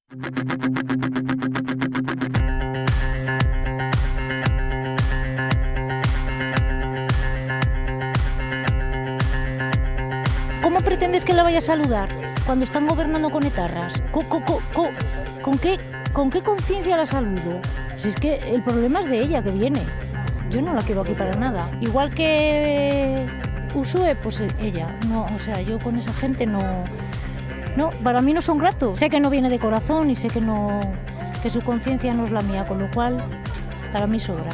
¿Cómo pretendes que la vaya a saludar cuando están gobernando con etarras? ¿Con qué conciencia la saludo? Si es que el problema es de ella que viene. Yo no la quiero aquí para nada. Igual que Uxue, pues ella. No, o sea, yo con esa gente no, para mí no son gratos. Sé que no viene de corazón y sé que su conciencia no es la mía, con lo cual para mí sobra.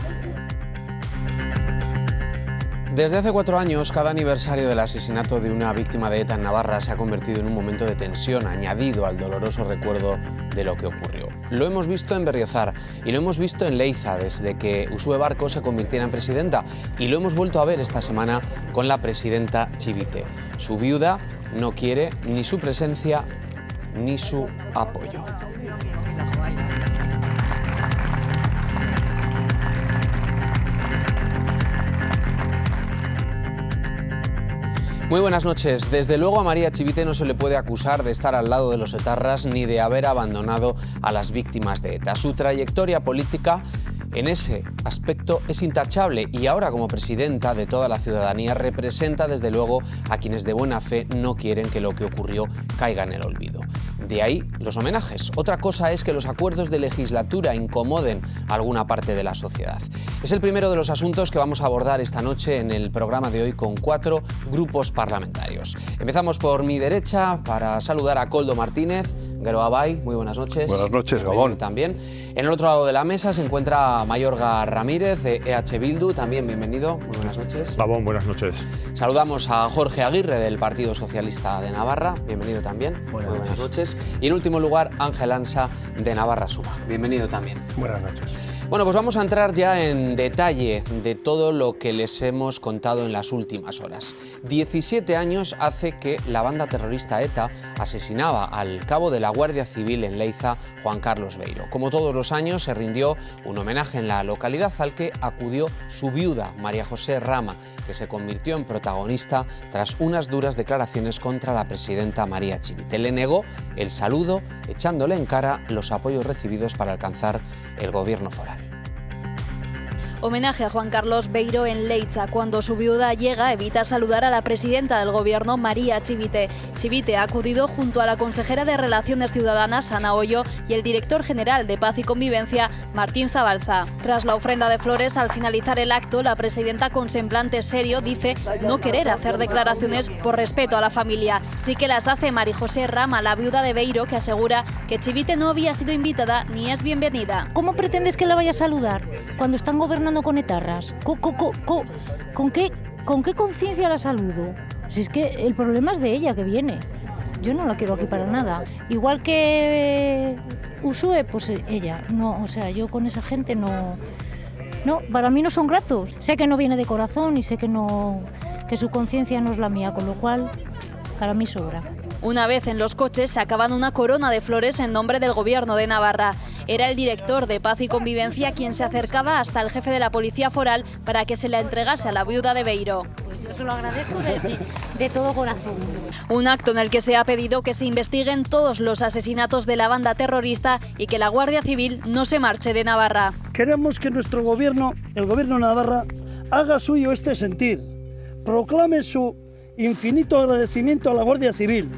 Desde hace 4 años, cada aniversario del asesinato de una víctima de ETA en Navarra se ha convertido en un momento de tensión añadido al doloroso recuerdo de lo que ocurrió. Lo hemos visto en Berriozar y lo hemos visto en Leiza desde que Uxue Barco se convirtiera en presidenta, y lo hemos vuelto a ver esta semana con la presidenta Chivite. Su viuda no quiere ni su presencia ni su apoyo. Muy buenas noches. Desde luego a María Chivite no se le puede acusar de estar al lado de los etarras ni de haber abandonado a las víctimas de ETA. Su trayectoria política en ese aspecto es intachable y ahora, como presidenta de toda la ciudadanía, representa desde luego a quienes de buena fe no quieren que lo que ocurrió caiga en el olvido. De ahí los homenajes. Otra cosa es que los acuerdos de legislatura incomoden a alguna parte de la sociedad. Es el primero de los asuntos que vamos a abordar esta noche en el programa de hoy con 4 grupos parlamentarios. Empezamos por mi derecha para saludar a Koldo Martínez. Gero Abay, muy buenas noches. Buenas noches, Gabón. También. En el otro lado de la mesa se encuentra Mayorga Ramírez, de EH Bildu. También bienvenido. Muy buenas noches. Gabón, buenas noches. Saludamos a Jorge Aguirre, del Partido Socialista de Navarra. Bienvenido también. Buenas noches. Y en último lugar, Ángel Ansa, de Navarra Suba. Bienvenido también. Buenas noches. Bueno, pues vamos a entrar ya en detalle de todo lo que les hemos contado en las últimas horas. 17 años hace que la banda terrorista ETA asesinaba al cabo de la Guardia Civil en Leiza, Juan Carlos Beiro. Como todos los años, se rindió un homenaje en la localidad al que acudió su viuda, María José Rama, que se convirtió en protagonista tras unas duras declaraciones contra la presidenta María Chivite. Le negó el saludo, echándole en cara los apoyos recibidos para alcanzar el gobierno foral. Homenaje a Juan Carlos Beiro en Leiza. Cuando su viuda llega, evita saludar a la presidenta del gobierno, María Chivite. Chivite ha acudido junto a la consejera de Relaciones Ciudadanas, Ana Hoyo, y el director general de Paz y Convivencia, Martín Zabalza. Tras la ofrenda de flores, al finalizar el acto, la presidenta, con semblante serio, dice no querer hacer declaraciones por respeto a la familia. Sí que las hace María José Rama, la viuda de Beiro, que asegura que Chivite no había sido invitada ni es bienvenida. ¿Cómo pretendes que la vaya a saludar cuando están gobernando con etarras? ¿Con qué conciencia la saludo? Si es que el problema es de ella que viene. Yo no la quiero aquí para nada. Igual que Uxue, pues ella. No, o sea, yo con esa gente no, para mí no son gratos. Sé que no viene de corazón y sé que su conciencia no es la mía, con lo cual para mí sobra. Una vez en los coches sacaban una corona de flores en nombre del gobierno de Navarra. Era el director de Paz y Convivencia quien se acercaba hasta el jefe de la Policía Foral para que se la entregase a la viuda de Beiro. Yo se lo agradezco de todo corazón. Un acto en el que se ha pedido que se investiguen todos los asesinatos de la banda terrorista y que la Guardia Civil no se marche de Navarra. Queremos que nuestro gobierno, el gobierno de Navarra, haga suyo este sentir. Proclame su infinito agradecimiento a la Guardia Civil.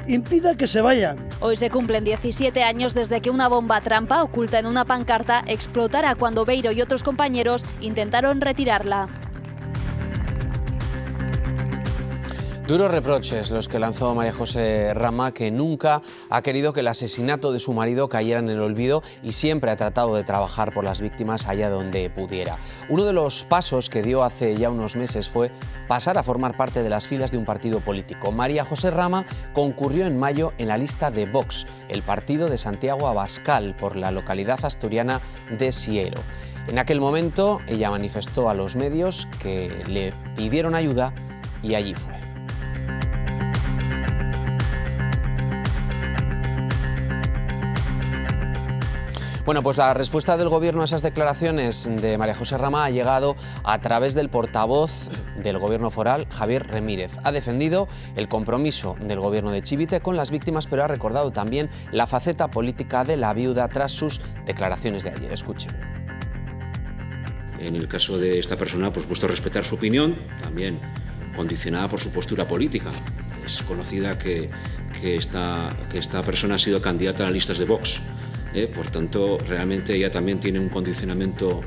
Impida que se vayan. Hoy se cumplen 17 años desde que una bomba trampa oculta en una pancarta explotara cuando Beiro y otros compañeros intentaron retirarla. Duros reproches los que lanzó María José Rama, que nunca ha querido que el asesinato de su marido cayera en el olvido y siempre ha tratado de trabajar por las víctimas allá donde pudiera. Uno de los pasos que dio hace ya unos meses fue pasar a formar parte de las filas de un partido político. María José Rama concurrió en mayo en la lista de Vox, el partido de Santiago Abascal, por la localidad asturiana de Siero. En aquel momento ella manifestó a los medios que le pidieron ayuda y allí fue. Bueno, pues la respuesta del Gobierno a esas declaraciones de María José Ramá ha llegado a través del portavoz del Gobierno foral, Javier Remírez. Ha defendido el compromiso del Gobierno de Chivite con las víctimas, pero ha recordado también la faceta política de la viuda tras sus declaraciones de ayer. Escuchen. En el caso de esta persona, por supuesto, respetar su opinión, también condicionada por su postura política. Es conocida que esta persona ha sido candidata a las listas de Vox. Por tanto, realmente ella también tiene un condicionamiento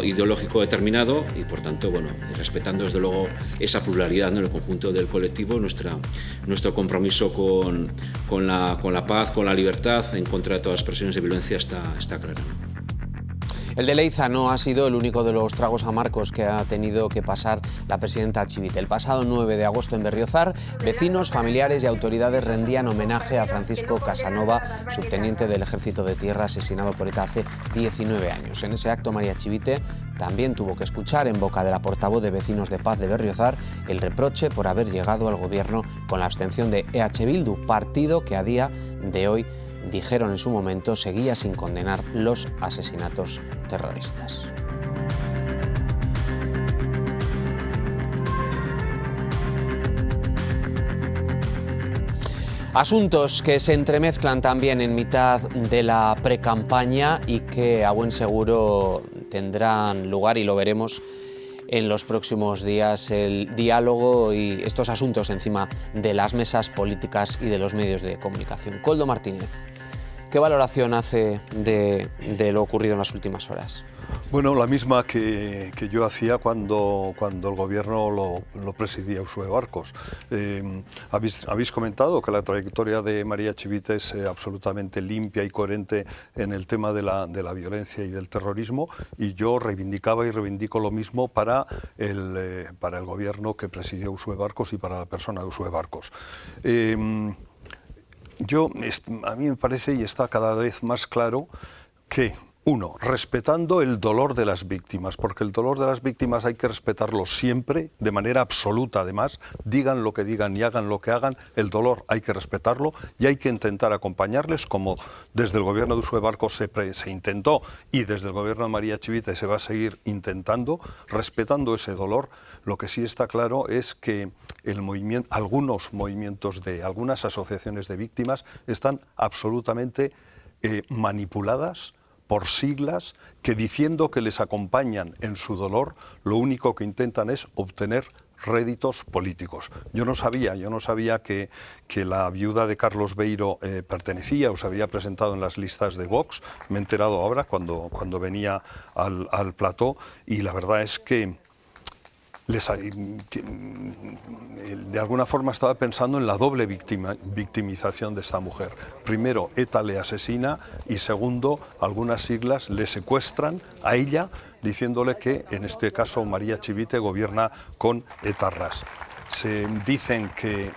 ideológico determinado y, por tanto, bueno, respetando desde luego esa pluralidad, ¿no?, en el conjunto del colectivo, nuestro compromiso con la paz, con la libertad, en contra de todas las expresiones de violencia está claro, ¿no? El de Leiza no ha sido el único de los tragos amargos que ha tenido que pasar la presidenta Chivite. El pasado 9 de agosto en Berriozar, vecinos, familiares y autoridades rendían homenaje a Francisco Casanova, subteniente del Ejército de Tierra asesinado por ETA hace 19 años. En ese acto, María Chivite también tuvo que escuchar en boca de la portavoz de Vecinos de Paz de Berriozar el reproche por haber llegado al gobierno con la abstención de EH Bildu, partido que a día de hoy, dijeron en su momento, seguía sin condenar los asesinatos terroristas. Asuntos que se entremezclan también en mitad de la precampaña y que a buen seguro tendrán lugar, y lo veremos en los próximos días, el diálogo y estos asuntos encima de las mesas políticas y de los medios de comunicación. Koldo Martínez, ¿qué valoración hace de lo ocurrido en las últimas horas? Bueno, la misma que yo hacía cuando el gobierno lo presidía Uxue Barkos. Habéis comentado que la trayectoria de María Chivite es absolutamente limpia y coherente en el tema de la violencia y del terrorismo, y yo reivindicaba y reivindico lo mismo para el gobierno que presidió Uxue Barkos y para la persona de Uxue Barkos. A mí me parece, y está cada vez más claro, que uno, respetando el dolor de las víctimas, porque el dolor de las víctimas hay que respetarlo siempre, de manera absoluta además, digan lo que digan y hagan lo que hagan, el dolor hay que respetarlo y hay que intentar acompañarles, como desde el gobierno de Uxue Barkos se intentó y desde el gobierno de María Chivite se va a seguir intentando, respetando ese dolor. Lo que sí está claro es que algunos movimientos de algunas asociaciones de víctimas están absolutamente manipuladas por siglas que, diciendo que les acompañan en su dolor, lo único que intentan es obtener réditos políticos. Yo no sabía que la viuda de Carlos Beiro pertenecía o se había presentado en las listas de Vox. Me he enterado ahora cuando venía al plató, y la verdad es que de alguna forma estaba pensando en la doble victimización de esta mujer. Primero, ETA le asesina, y segundo, algunas siglas le secuestran a ella, diciéndole que, en este caso, María Chivite gobierna con etarras. Se dicen que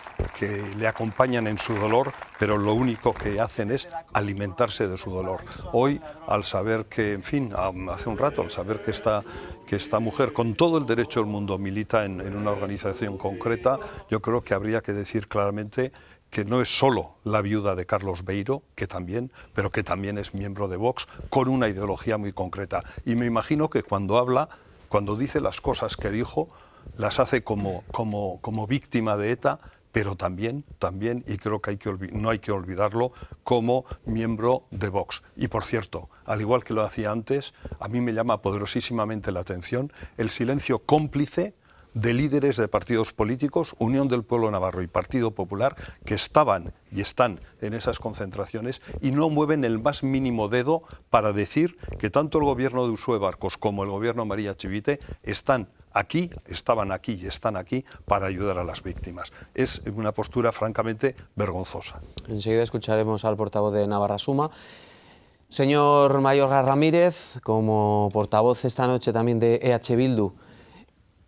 le acompañan en su dolor, pero lo único que hacen es alimentarse de su dolor. Hoy, al saber que, en fin, hace un rato, al saber que esta mujer, con todo el derecho del mundo, milita en una organización concreta, yo creo que habría que decir claramente que no es solo la viuda de Carlos Beiro, pero que también es miembro de Vox, con una ideología muy concreta. Y me imagino que cuando dice las cosas que dijo, las hace como víctima de ETA, pero también, y creo que no hay que olvidarlo, como miembro de Vox. Y por cierto, al igual que lo hacía antes, a mí me llama poderosísimamente la atención el silencio cómplice de líderes de partidos políticos, Unión del Pueblo Navarro y Partido Popular, que estaban y están en esas concentraciones y no mueven el más mínimo dedo para decir que tanto el gobierno de Uxue Barkos como el gobierno de María Chivite estaban aquí y están aquí para ayudar a las víctimas. Es una postura francamente vergonzosa. Enseguida escucharemos al portavoz de Navarra Suma. Señor Mayorga Ramírez, como portavoz esta noche también de EH Bildu,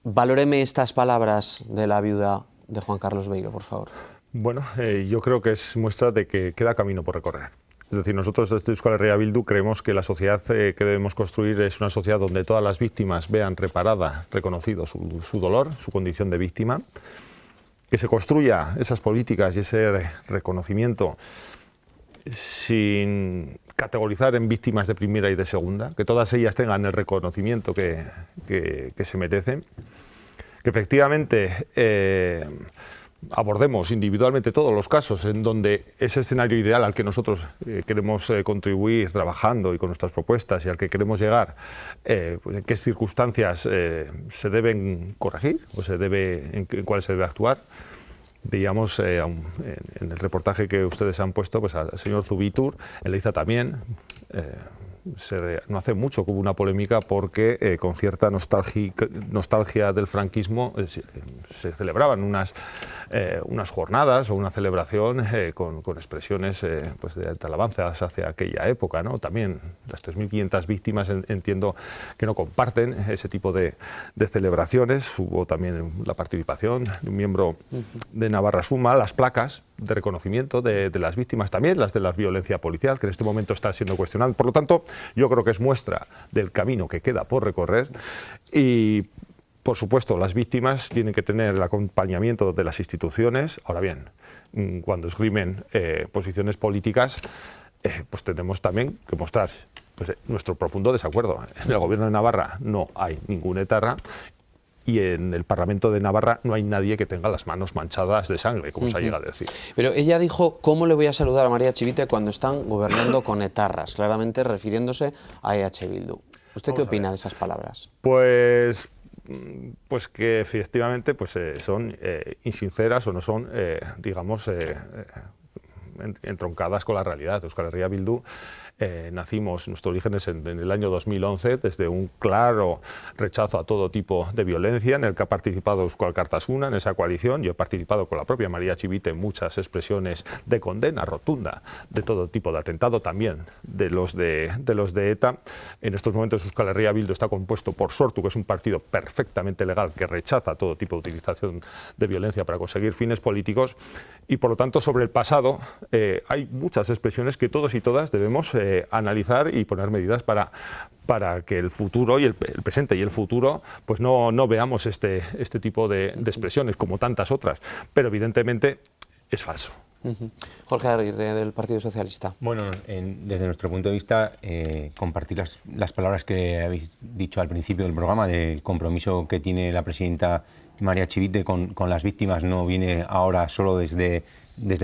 valóreme estas palabras de la viuda de Juan Carlos Beiro, por favor. Bueno, yo creo que es muestra de que queda camino por recorrer. Es decir, nosotros desde Euskal Herria Bildu creemos que la sociedad que debemos construir es una sociedad donde todas las víctimas vean reconocido su dolor, su condición de víctima, que se construya esas políticas y ese reconocimiento sin categorizar en víctimas de primera y de segunda, que todas ellas tengan el reconocimiento que se merecen, que efectivamente abordemos individualmente todos los casos en donde ese escenario ideal al que nosotros queremos contribuir trabajando y con nuestras propuestas y al que queremos llegar, pues en qué circunstancias se deben corregir o en cuáles se debe actuar. Veíamos en el reportaje que ustedes han puesto pues al señor Zubitur, en Leiza también. No hace mucho que hubo una polémica porque con cierta nostalgia del franquismo se celebraban unas jornadas o una celebración con expresiones pues de alabanzas hacia aquella época, ¿no? También las 3.500 víctimas entiendo que no comparten ese tipo de celebraciones. Hubo también la participación de un miembro de Navarra Suma, las placas de reconocimiento de las víctimas, también las de la violencia policial, que en este momento está siendo cuestionada. Por lo tanto, yo creo que es muestra del camino que queda por recorrer y, por supuesto, las víctimas tienen que tener el acompañamiento de las instituciones. Ahora bien, cuando esgrimen posiciones políticas, pues tenemos también que mostrar pues, nuestro profundo desacuerdo. En el Gobierno de Navarra no hay ningún etarra y en el Parlamento de Navarra no hay nadie que tenga las manos manchadas de sangre, como se llega a decir. Pero ella dijo, ¿cómo le voy a saludar a María Chivite cuando están gobernando con etarras? Claramente refiriéndose a EH Bildu. ¿Usted qué opina de esas palabras? Pues que efectivamente pues, son insinceras o no son, digamos, entroncadas con la realidad. Euskal Herria Bildu nacimos, nuestros orígenes en el año 2011, desde un claro rechazo a todo tipo de violencia, en el que ha participado Euskal Kartasuna, en esa coalición. Yo he participado con la propia María Chivite en muchas expresiones de condena rotunda de todo tipo de atentado, también de los de ETA. En estos momentos Euskal Herria Bildu está compuesto por Sortu, que es un partido perfectamente legal que rechaza todo tipo de utilización de violencia para conseguir fines políticos, y por lo tanto sobre el pasado hay muchas expresiones que todos y todas debemos analizar y poner medidas para que el futuro y el presente y el futuro pues no veamos este tipo de expresiones como tantas otras, pero evidentemente es falso. Jorge Aguirre, del Partido Socialista. Bueno, desde nuestro punto de vista, compartir las palabras que habéis dicho al principio del programa, del compromiso que tiene la presidenta María Chivite con las víctimas, no viene ahora solo desde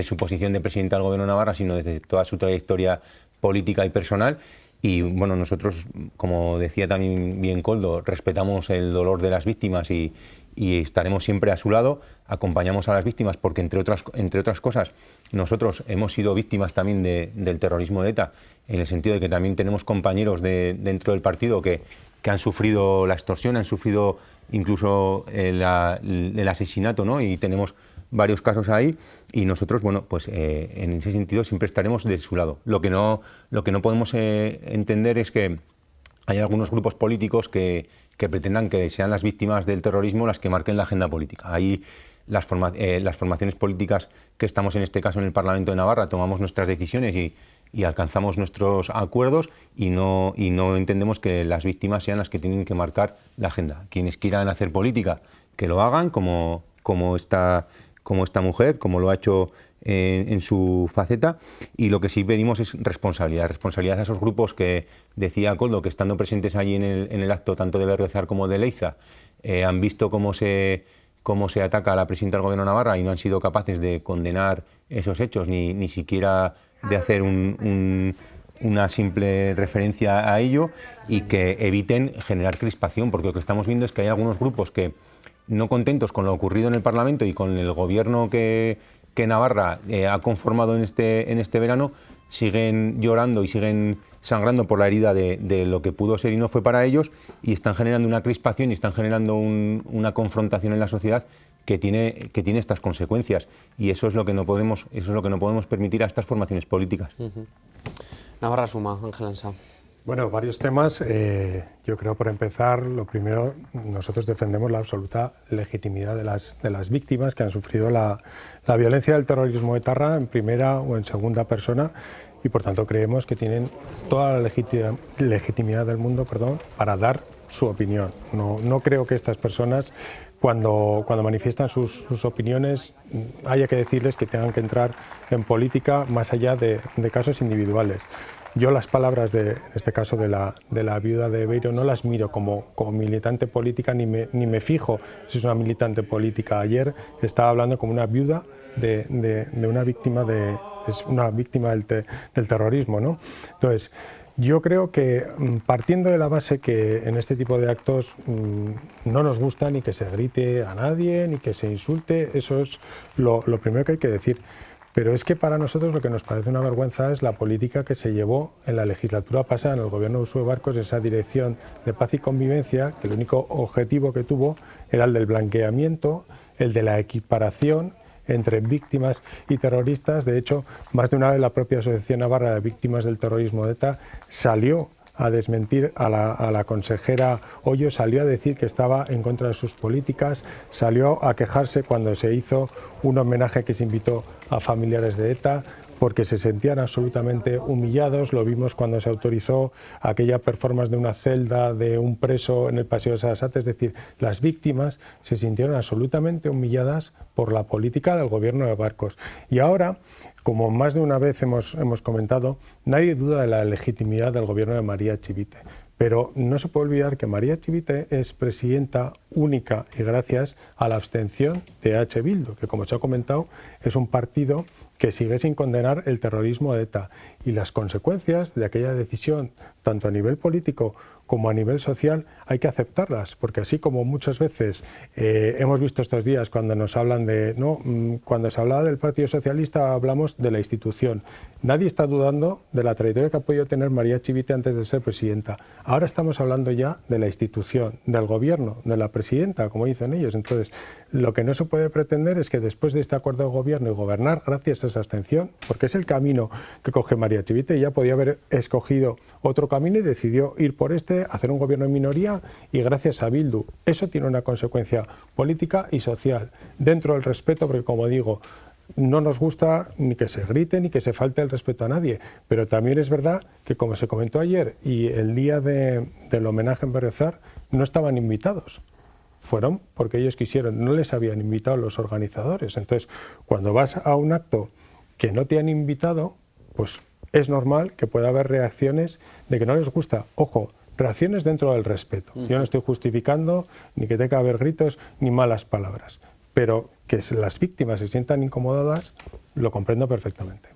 su posición de presidenta del Gobierno de Navarra, sino desde toda su trayectoria política y personal. Y bueno, nosotros, como decía también bien Koldo, respetamos el dolor de las víctimas y estaremos siempre a su lado, acompañamos a las víctimas porque, entre otras cosas, nosotros hemos sido víctimas también del terrorismo de ETA, en el sentido de que también tenemos compañeros dentro del partido que han sufrido la extorsión, han sufrido incluso el asesinato, ¿no? Y tenemos varios casos ahí, y nosotros, bueno, pues en ese sentido siempre estaremos de su lado. Lo que no podemos entender es que hay algunos grupos políticos que pretendan que sean las víctimas del terrorismo las que marquen la agenda política. Ahí las formaciones políticas que estamos en este caso en el Parlamento de Navarra tomamos nuestras decisiones y alcanzamos nuestros acuerdos, y no entendemos que las víctimas sean las que tienen que marcar la agenda. Quienes quieran hacer política, que lo hagan como esta mujer, como lo ha hecho en su faceta, y lo que sí pedimos es responsabilidad a esos grupos que decía Koldo, que estando presentes allí en el acto tanto de Berriozar como de Leiza, han visto cómo se ataca a la presidenta del Gobierno de Navarra y no han sido capaces de condenar esos hechos, ni siquiera de hacer una simple referencia a ello, y que eviten generar crispación, porque lo que estamos viendo es que hay algunos grupos que, no contentos con lo ocurrido en el Parlamento y con el gobierno que Navarra ha conformado en este verano, siguen llorando y siguen sangrando por la herida de lo que pudo ser y no fue para ellos, y están generando una crispación y están generando una confrontación en la sociedad que tiene estas consecuencias, y eso es lo que no podemos permitir a estas formaciones políticas. Navarra Suma, Ángel Ansá. Bueno, varios temas. Yo creo, por empezar, lo primero, nosotros defendemos la absoluta legitimidad de las víctimas que han sufrido la violencia del terrorismo etarra en primera o en segunda persona, y por tanto creemos que tienen toda la legitimidad del mundo, para dar su opinión. No creo que estas personas, cuando manifiestan sus opiniones, haya que decirles que tengan que entrar en política más allá de casos individuales. Yo las palabras en este caso de la viuda de Beiro no las miro como militante política ni me fijo si es una militante política. Ayer estaba hablando como una viuda de una víctima es una víctima del terrorismo, ¿no? Entonces, yo creo que partiendo de la base que en este tipo de actos no nos gusta ni que se grite a nadie, ni que se insulte, eso es lo primero que hay que decir. Pero es que para nosotros lo que nos parece una vergüenza es la política que se llevó en la legislatura pasada en el gobierno de Uxue Barkos, esa dirección de paz y convivencia, que el único objetivo que tuvo era el del blanqueamiento, el de la equiparación entre víctimas y terroristas. De hecho, más de una vez la propia Asociación Navarra de Víctimas del Terrorismo de ETA salió a desmentir a la consejera Hoyo, salió a decir que estaba en contra de sus políticas, salió a quejarse cuando se hizo un homenaje que se invitó a familiares de ETA, porque se sentían absolutamente humillados. Lo vimos cuando se autorizó aquella performance de una celda de un preso en el Paseo de Sarasate. Es decir, las víctimas se sintieron absolutamente humilladas por la política del gobierno de Barkos. Y ahora, como más de una vez hemos comentado, nadie duda de la legitimidad del gobierno de María Chivite. Pero no se puede olvidar que María Chivite es presidenta única y gracias a la abstención de EH Bildu, que como se ha comentado es un partido que sigue sin condenar el terrorismo de ETA. Y las consecuencias de aquella decisión, tanto a nivel político como a nivel social, hay que aceptarlas, porque así como muchas veces hemos visto estos días cuando nos hablan cuando se hablaba del Partido Socialista hablamos de la institución. Nadie está dudando de la trayectoria que ha podido tener María Chivite antes de ser presidenta. Ahora estamos hablando ya de la institución, del gobierno, de la presidenta, como dicen ellos. Entonces, lo que no se puede pretender es que después de este acuerdo de gobierno y gobernar gracias a esa abstención, porque es el camino que coge María Chivite, ya podía haber escogido otro camino y decidió ir por hacer un gobierno en minoría y gracias a Bildu. Eso tiene una consecuencia política y social, dentro del respeto, porque como digo, no nos gusta ni que se grite ni que se falte el respeto a nadie, pero también es verdad que, como se comentó ayer y el día del homenaje en Berriozar, no estaban invitados. Fueron porque ellos quisieron, no les habían invitado los organizadores. Entonces, cuando vas a un acto que no te han invitado, pues es normal que pueda haber reacciones de que no les gusta. Ojo, reacciones dentro del respeto. Yo no estoy justificando ni que tenga que haber gritos ni malas palabras, pero que las víctimas se sientan incomodadas, lo comprendo perfectamente.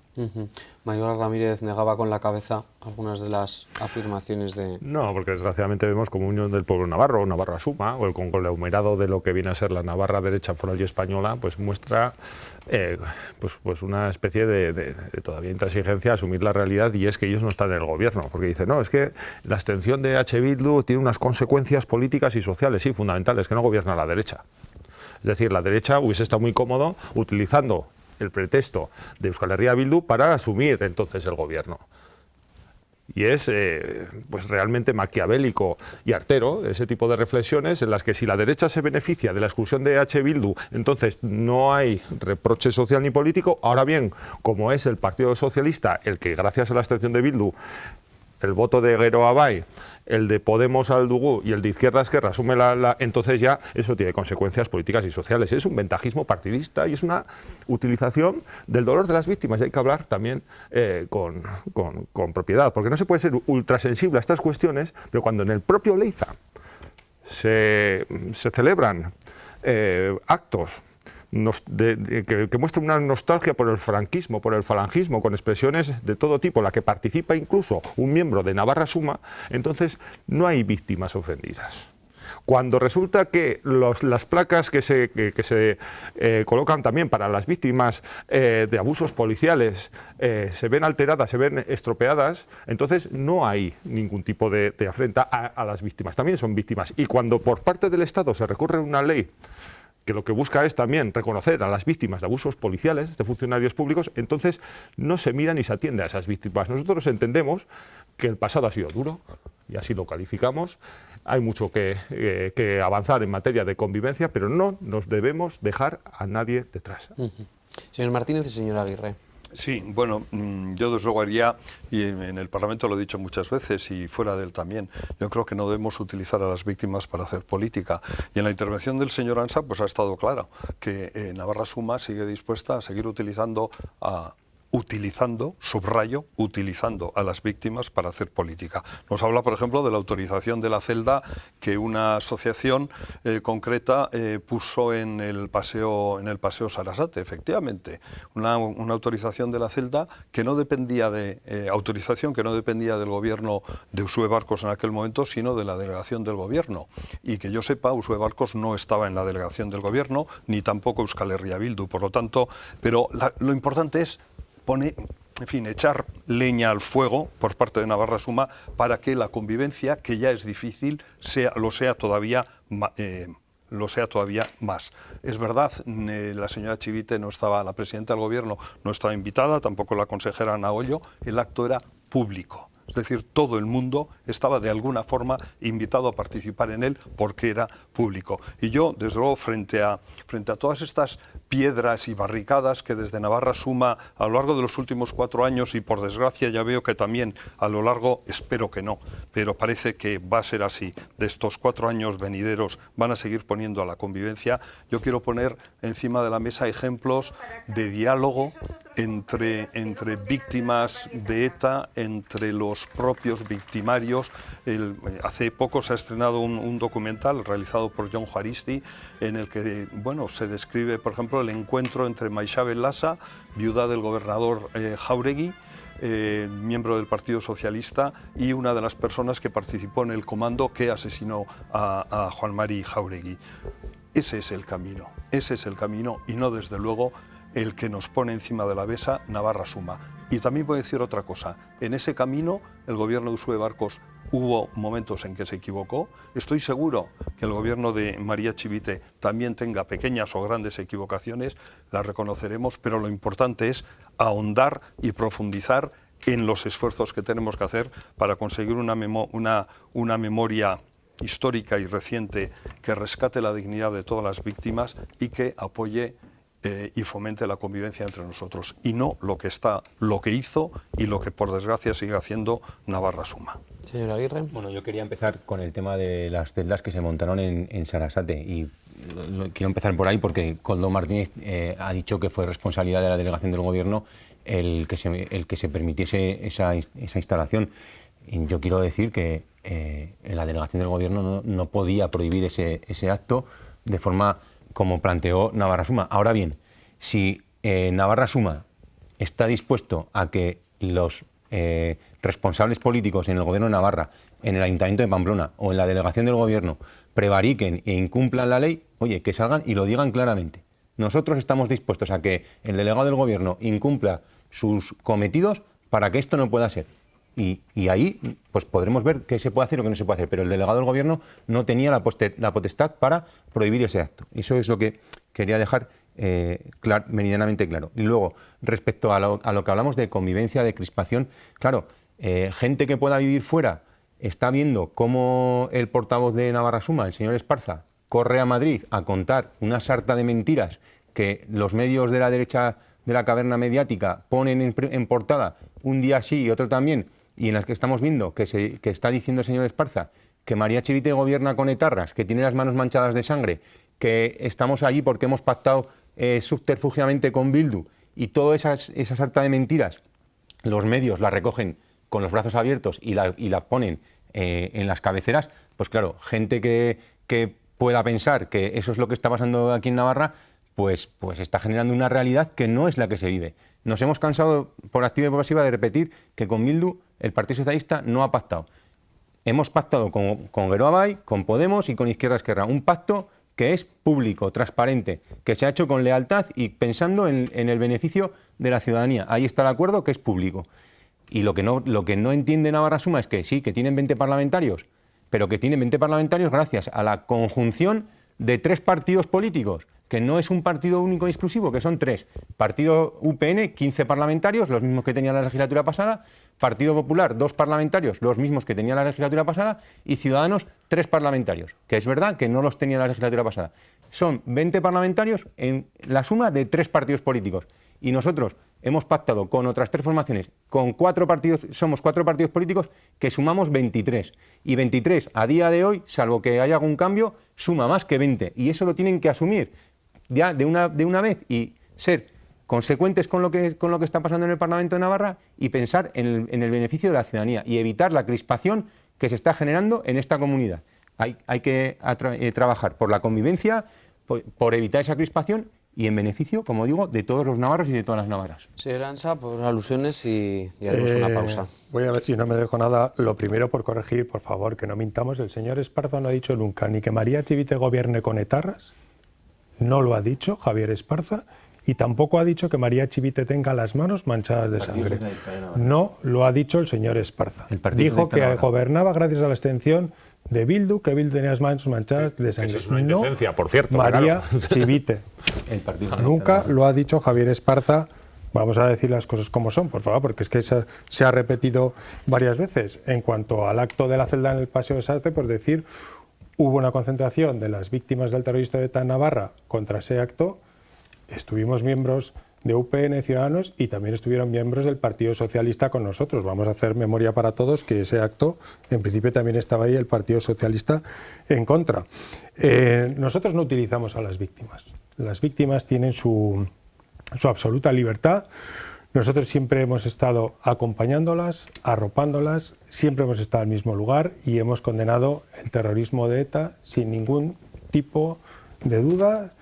Mayor Ramírez negaba con la cabeza algunas de las afirmaciones de... No, porque desgraciadamente vemos como Unión del Pueblo Navarro, o Navarra Suma, o el conglomerado de lo que viene a ser la Navarra derecha foral y española, pues muestra pues una especie de todavía intransigencia a asumir la realidad, y es que ellos no están en el gobierno, porque dicen, no, es que la abstención de EH Bildu tiene unas consecuencias políticas y sociales, sí, fundamentales, que no gobierna la derecha. Es decir, la derecha hubiese estado muy cómodo utilizando el pretexto de Euskal Herria Bildu para asumir entonces el gobierno. Y es pues realmente maquiavélico y artero ese tipo de reflexiones en las que si la derecha se beneficia de la exclusión de EH Bildu, entonces no hay reproche social ni político. Ahora bien, como es el Partido Socialista el que gracias a la abstención de Bildu, el voto de Gero Abay, el de Podemos al Dugu y el de Izquierda Esquerra asume entonces ya eso tiene consecuencias políticas y sociales. Es un ventajismo partidista y es una utilización del dolor de las víctimas. Y hay que hablar también con propiedad, porque no se puede ser ultrasensible a estas cuestiones, pero cuando en el propio Leiza se celebran actos que muestra una nostalgia por el franquismo, por el falangismo, con expresiones de todo tipo, en la que participa incluso un miembro de Navarra Suma, entonces no hay víctimas ofendidas. Cuando resulta que las placas que se colocan también para las víctimas de abusos policiales se ven alteradas, se ven estropeadas, entonces no hay ningún tipo de afrenta a las víctimas. También son víctimas. Y cuando por parte del Estado se recurre a una ley que lo que busca es también reconocer a las víctimas de abusos policiales, de funcionarios públicos, entonces no se mira ni se atiende a esas víctimas. Nosotros entendemos que el pasado ha sido duro, y así lo calificamos. Hay mucho que avanzar en materia de convivencia, pero no nos debemos dejar a nadie detrás. Señor Martínez y señor Aguirre. Sí, bueno, yo desde luego haría, y en el Parlamento lo he dicho muchas veces y fuera de él también, yo creo que no debemos utilizar a las víctimas para hacer política. Y en la intervención del señor Ansa pues ha estado claro que Navarra Suma sigue dispuesta a seguir utilizando, subrayo, utilizando a las víctimas para hacer política. Nos habla, por ejemplo, de la autorización de la celda que una asociación concreta puso en el paseo Sarasate, efectivamente. Una autorización de la celda que no dependía autorización que no dependía del gobierno de Uxue Barkos en aquel momento, sino de la delegación del gobierno. Y que yo sepa, Uxue Barkos no estaba en la delegación del gobierno, ni tampoco Euskal Herria Bildu, por lo tanto, pero lo importante es echar leña al fuego por parte de Navarra Suma para que la convivencia, que ya es difícil, lo sea todavía más. Es verdad, la señora Chivite no estaba, la presidenta del gobierno no estaba invitada, tampoco la consejera Ana Ollo, el acto era público. Es decir, todo el mundo estaba de alguna forma invitado a participar en él porque era público. Y yo, desde luego, frente a todas estas piedras y barricadas que desde Navarra Suma a lo largo de los últimos 4 años, y por desgracia ya veo que también a lo largo, espero que no, pero parece que va a ser así, de estos 4 años venideros van a seguir poniendo a la convivencia, yo quiero poner encima de la mesa ejemplos de diálogo entre víctimas de ETA, entre los propios victimarios. Hace poco se ha estrenado un documental realizado por Jon Juaristi en el que se describe, por ejemplo, el encuentro entre Maixabel Lasa, viuda del gobernador Jáuregui, miembro del Partido Socialista, y una de las personas que participó en el comando que asesinó a Juan Mari Jáuregui. Ese es el camino, y no, desde luego, el que nos pone encima de la mesa Navarra Suma. Y también voy a decir otra cosa, en ese camino el gobierno de Uxue Barkos hubo momentos en que se equivocó, estoy seguro que el gobierno de María Chivite también tenga pequeñas o grandes equivocaciones, las reconoceremos, pero lo importante es ahondar y profundizar en los esfuerzos que tenemos que hacer para conseguir una memoria histórica y reciente que rescate la dignidad de todas las víctimas y que apoye y fomente la convivencia entre nosotros, y no lo que hizo y lo que por desgracia sigue haciendo Navarra Suma. Señor Aguirre. Bueno, yo quería empezar con el tema de las celdas que se montaron en Sarasate, y quiero empezar por ahí porque Koldo Martínez ha dicho que fue responsabilidad de la delegación del gobierno el que se permitiese esa instalación. Y yo quiero decir que la delegación del gobierno no podía prohibir ese acto de forma como planteó Navarra Suma. Ahora bien, si Navarra Suma está dispuesto a que los responsables políticos en el gobierno de Navarra, en el Ayuntamiento de Pamplona o en la delegación del gobierno prevariquen e incumplan la ley, oye, que salgan y lo digan claramente. Nosotros estamos dispuestos a que el delegado del gobierno incumpla sus cometidos para que esto no pueda ser. Y ahí pues podremos ver qué se puede hacer o qué no se puede hacer, pero el delegado del gobierno no tenía la potestad para prohibir ese acto. Eso es lo que quería dejar meridianamente claro. Y luego, respecto a lo que hablamos de convivencia, de crispación, claro, gente que pueda vivir fuera está viendo cómo el portavoz de Navarra Suma, el señor Esparza, corre a Madrid a contar una sarta de mentiras que los medios de la derecha de la caverna mediática ponen en portada un día sí y otro también, y en las que estamos viendo que está diciendo el señor Esparza que María Chivite gobierna con etarras, que tiene las manos manchadas de sangre, que estamos allí porque hemos pactado subterfugiamente con Bildu, y toda esa sarta de mentiras los medios la recogen con los brazos abiertos y la ponen en las cabeceras, pues claro, gente que pueda pensar que eso es lo que está pasando aquí en Navarra, pues está generando una realidad que no es la que se vive. Nos hemos cansado por activa y por pasiva de repetir que con Bildu el Partido Socialista no ha pactado. Hemos pactado con Geroa Bai, con Podemos y con Izquierda Esquerra. Un pacto que es público, transparente, que se ha hecho con lealtad y pensando en el beneficio de la ciudadanía. Ahí está el acuerdo, que es público. Y lo que no entiende Navarra Suma es que sí, que tienen 20 parlamentarios, pero que tienen 20 parlamentarios gracias a la conjunción de 3 partidos políticos, que no es un partido único y exclusivo, que son 3. Partido UPN, 15 parlamentarios, los mismos que tenía la legislatura pasada. Partido Popular, 2 parlamentarios, los mismos que tenía la legislatura pasada. Y Ciudadanos, 3 parlamentarios, que es verdad que no los tenía la legislatura pasada. Son 20 parlamentarios en la suma de 3 partidos políticos. Y nosotros hemos pactado con otras 3 formaciones, con 4 partidos, somos 4 partidos políticos que sumamos 23. Y 23 a día de hoy, salvo que haya algún cambio, suma más que 20. Y eso lo tienen que asumir ya de una vez y ser consecuentes con lo que está pasando en el Parlamento de Navarra y pensar en el beneficio de la ciudadanía y evitar la crispación que se está generando en esta comunidad. Hay que trabajar por la convivencia, por evitar esa crispación y en beneficio, como digo, de todos los navarros y de todas las navarras. Señor Ansa, por alusiones y haremos una pausa. Voy a ver si no me dejo nada. Lo primero, por corregir, por favor, que no mintamos. El señor Esparza no ha dicho nunca ni que María Chivite gobierne con etarras, no lo ha dicho Javier Esparza, y tampoco ha dicho que María Chivite tenga las manos manchadas de sangre. No lo ha dicho el señor Esparza. Dijo que gobernaba gracias a la abstención de Bildu, que Bildu tenía las manos manchadas de sangre. Es una indecencia, por cierto. María Chivite. Nunca lo ha dicho Javier Esparza. Vamos a decir las cosas como son, por favor, porque es que se ha repetido varias veces. En cuanto al acto de la celda en el Paseo de Sarte, por decir, hubo una concentración de las víctimas del terrorista de ETA en Navarra contra ese acto. Estuvimos miembros de UPN Ciudadanos y también estuvieron miembros del Partido Socialista con nosotros. Vamos a hacer memoria para todos que ese acto, en principio, también estaba ahí el Partido Socialista en contra. Nosotros no utilizamos a las víctimas. Las víctimas tienen su absoluta libertad. Nosotros siempre hemos estado acompañándolas, arropándolas, siempre hemos estado en el mismo lugar y hemos condenado el terrorismo de ETA sin ningún tipo de duda,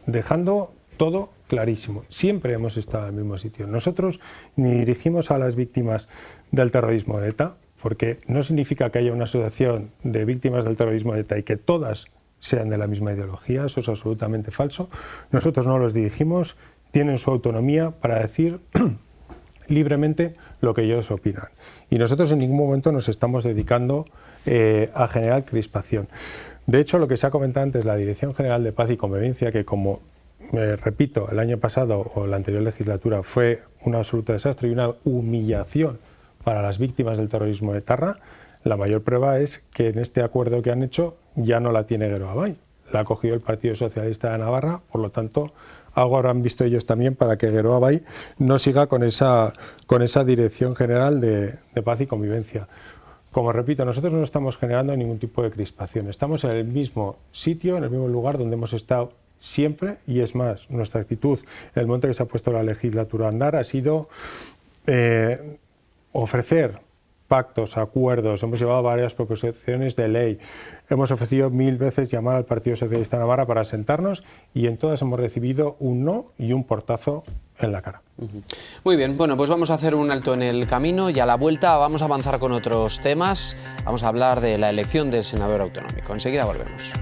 dejando todo clarísimo. Siempre hemos estado en el mismo sitio. Nosotros ni dirigimos a las víctimas del terrorismo de ETA, porque no significa que haya una asociación de víctimas del terrorismo de ETA y que todas sean de la misma ideología. Eso es absolutamente falso. Nosotros no los dirigimos, tienen su autonomía para decir libremente lo que ellos opinan. Y nosotros en ningún momento nos estamos dedicando a generar crispación. De hecho, lo que se ha comentado antes, la Dirección General de Paz y Convivencia, que como repito, el año pasado o la anterior legislatura fue un absoluto desastre y una humillación para las víctimas del terrorismo de ETA, la mayor prueba es que en este acuerdo que han hecho ya no la tiene Geroa Bai, la ha cogido el Partido Socialista de Navarra, por lo tanto algo habrán visto ellos también para que Geroa Bai no siga con esa Dirección General de Paz y Convivencia. Como repito, nosotros no estamos generando ningún tipo de crispación, estamos en el mismo sitio, en el mismo lugar donde hemos estado siempre, y es más, nuestra actitud en el momento que se ha puesto la legislatura a andar ha sido ofrecer pactos, acuerdos, hemos llevado varias proposiciones de ley, hemos ofrecido 1000 veces llamar al Partido Socialista de Navarra para sentarnos y en todas hemos recibido un no y un portazo en la cara. Muy bien, bueno, pues vamos a hacer un alto en el camino y a la vuelta vamos a avanzar con otros temas. Vamos a hablar de la elección del senador autonómico. Enseguida volvemos.